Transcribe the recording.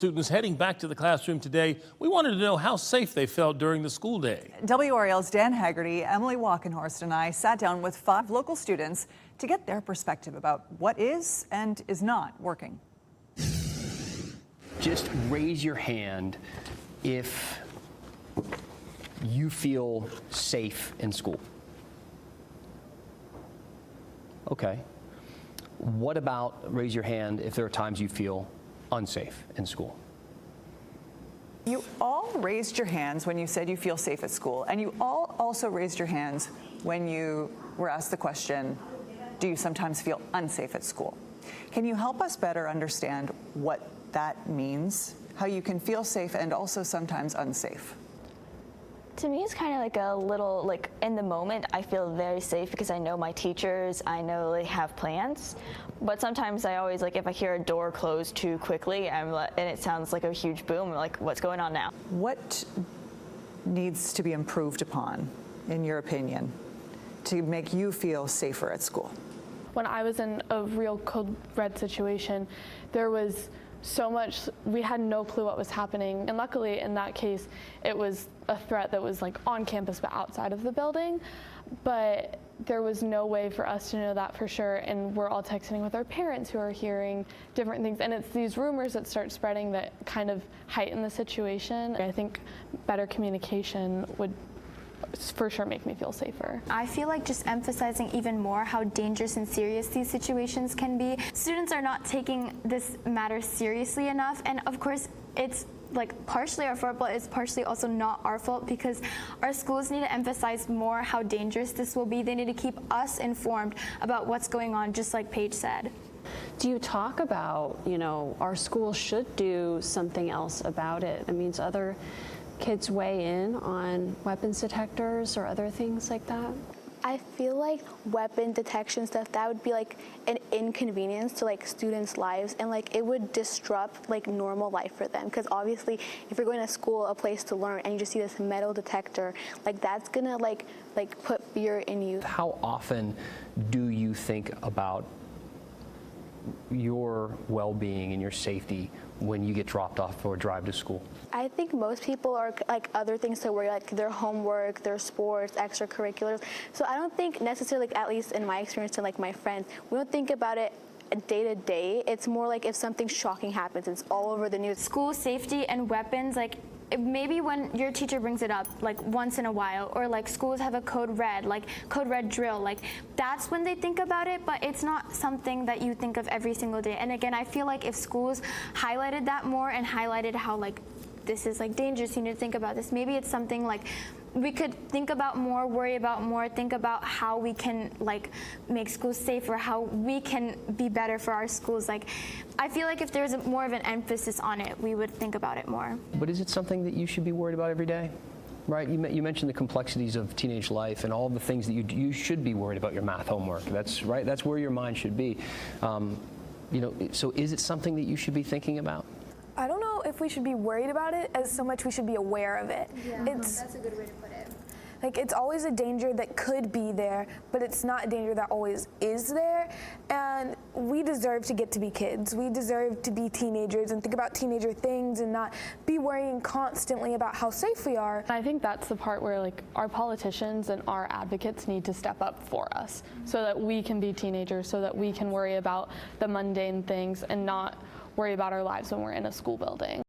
Students heading back to the classroom today, we wanted to know how safe they felt during the school day. WRAL's Dan Haggerty, Emily Walkenhorst, and I sat down with 5 local students to get their perspective about what is and is not working. Just raise your hand if you feel safe in school. Okay. What about raise your hand if there are times you feel unsafe in school? You all raised your hands when you said you feel safe at school, and you all also raised your hands when you were asked the question, do you sometimes feel unsafe at school? Can you help us better understand what that means, how you can feel safe and also sometimes unsafe? To me, it's kind of like a little, in the moment, I feel very safe because I know my teachers, I know they have plans. But sometimes I always, if I hear a door close too quickly and it sounds like a huge boom, what's going on now? What needs to be improved upon, in your opinion, to make you feel safer at school? When I was in a real code red situation, there was so much, we had no clue what was happening. And luckily in that case, it was a threat that was on campus but outside of the building. But there was no way for us to know that for sure. And we're all texting with our parents who are hearing different things. And it's these rumors that start spreading that kind of heighten the situation. I think better communication would for sure make me feel safer. I feel like just emphasizing even more how dangerous and serious these situations can be. Students are not taking this matter seriously enough, and of course it's partially our fault, but it's partially also not our fault because our schools need to emphasize more how dangerous this will be. They need to keep us informed about what's going on, just like Paige said. Do you talk about, our school should do something else about it? It means other kids weigh in on weapons detectors or other things like that? I feel like weapon detection stuff, that would be an inconvenience to students' lives, and it would disrupt normal life for them, because obviously if you're going to school, a place to learn, and you just see this metal detector, that's gonna put fear in you. How often do you think about your well-being and your safety when you get dropped off or drive to school? I think most people are other things to worry, their homework, their sports, extracurriculars. So I don't think necessarily, at least in my experience and my friends, we don't think about it day to day. It's more if something shocking happens, it's all over the news. School safety and weapons, maybe when your teacher brings it up once in a while, or schools have a code red drill, that's when they think about it, but it's not something that you think of every single day. And again, I feel if schools highlighted that more and highlighted how this is dangerous, you need to think about this, maybe it's something we could think about more, worry about more, think about how we can make schools safer, how we can be better for our schools. I feel if there's more of an emphasis on it, we would think about it more. But is it something that you should be worried about every day? Right, you mentioned the complexities of teenage life and all the things that you should be worried about your math homework. That's right, that's where your mind should be. So is it something that you should be thinking about? I don't know if we should be worried about it as so much we should be aware of it. Yeah, that's a good way to put it. It's always a danger that could be there, but it's not a danger that always is there. And we deserve to get to be kids. We deserve to be teenagers and think about teenager things and not be worrying constantly about how safe we are. I think that's the part where our politicians and our advocates need to step up for us so that we can be teenagers, so that we can worry about the mundane things and not worry about our lives when we're in a school building.